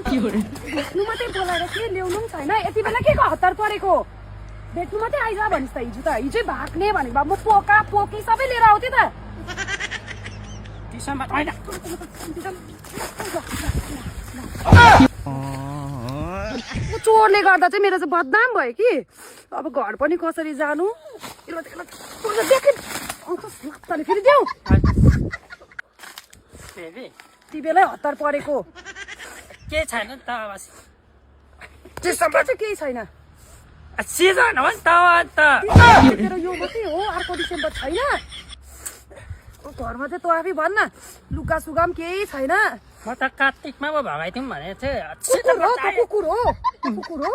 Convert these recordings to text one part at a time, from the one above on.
भेट्नु मात्रै बोलाएर के ल्याउनु पनि छैन यति बेला के को हतार परेको भेट्नु मात्रै आइज भनिस् त हिजो भाग्ने भनेको भए म पोका पोकी सबै लिएर आउँथे त चोरले गर्दा चाहिँ मेरो चाहिँ बदनाम भयो कि अब घर पनि कसरी जानु फेरि देऊ ती बेलै हतार परेको के छैन त डिसेम्बर चाहिँ केही छैन सिजन हो नि त तेरो यो मात्रै हो अर्को डिसेम्बर छैन घरमा चाहिँ तँ आफै भन्न लुगा सुगा पनि केही छैन म त कार्तिकमा पो भगाइदिउँ भनेको कुकुर हो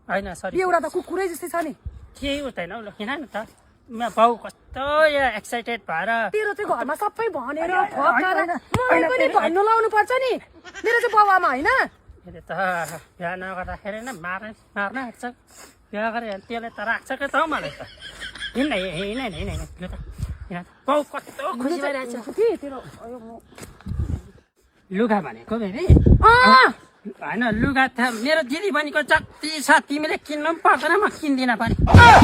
होइन सरी एउटा त कुकुरै जस्तै छ नि केही हुँदैन हौ ल किन न त बाउ कस्तो यहाँ एक्साइटेड भएर तेरो चाहिँ घरमा सबै भनेर ठकाएर मलाई पनि भन्नु लाउनु पर्छ नि मेरो चाहिँ बाउआमा होइन अहिले त बिहा नगर्दाखेरि नै मार्न आँट्छ बिहा गरेर त्यसले त राख्छ क्या त मलाई त हिँड्न यो त बाउ कस्तो खुसी भइरहेछ कि तेरो लुगा भनेको बेबी होइन लुगा त मेरो दिदी बहिनीको जति छ तिमीले किन्नु पनि पर्दैन म किन्दिनँ पनि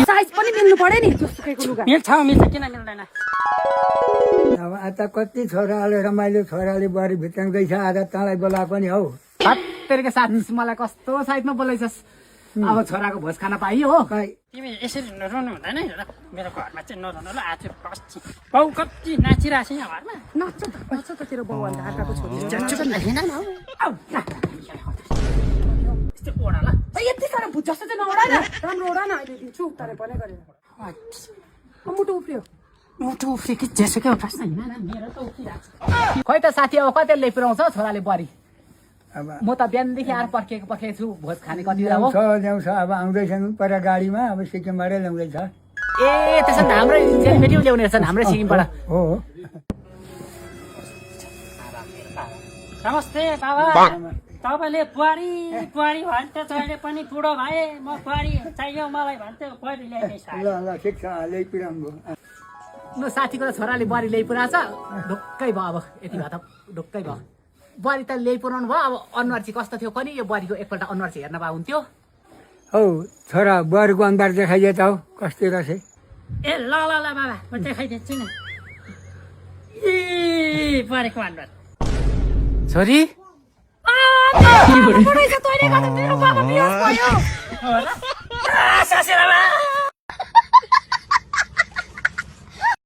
साइज पनि मिल्नु पर्यो नि जोसुकैको लुगा मिल्छ किन मिल्दैन अब आता कति छोराले रमाइलो छोराले बुहारी भित्राउँदैछ आज तँलाई बोलाएको नि हौ तेरिका साथी मलाई कस्तो साइडमा बोलाइछस् अब छोराको भोज खान पाइयो हो तिमी यसरी नराउनु हुँदैन है मेरो घरमा चाहिँ नराउनु ल आज बस्छ बाउ कति नाचिरहेको छ यहाँ घरमा नच्छ त तेरो बाउ अन्त अर्काको छोरी यस्तो ओडा ल यति साह्रो भुत जस्तो चाहिँ नओडा न राम्रो ओडा न अहिले दिन्छु तारे पनि गरेर मुटु उफ्रियो मुटु उफ्रियो कि जेसुकै उफ्रास् न मेरो त उफ्रिरहेको छ खोइ त साथी अब कति ल्याइ पुऱ्याउँछ छोराले बुहारी अब म त बिहानदेखि आएर पर्खेको छु भोज खाने कति बेला हो ल्याउँछ अब आउँदैछन् पर गाडीमा अब सिक्किमबाटै ल्याउँदैछ ए त्यसो भने हाम्रै सेलिब्रेटी ल्याउने रहेछन् हाम्रै सिक्किमबाट हो नमस्ते बाबा तपाईँले बुहारी भन्थ्यो जहिले पनि बुढो भए म बुहारी चाहियो मलाई भन्थ्यो बुहारी ल्याइदिएछ ल ठिक छ ल्याइपुऱ्याउनु म साथीको त छोराले बुहारी ल्याइ पुऱ्याएछ ढुक्कै भयो अब यति भए त ढुक्कै भयो बुहारी त ल्याइ पुऱ्याउनु भयो अब अनुहार चाहिँ कस्तो थियो पनि यो बुहारीको एकपल्ट अनुहार चाहिँ हेर्न भए हुन्थ्यो हौ छोरा बुहारीको अनुहार देखाइदिए त हौ कस्तो रहेछ ए ल बाबा म देखाइदिन्छु नि ए बुहारीको अनुहार छोरी तैँले गर्दा तेरो बाबा बिहोस भयो सासू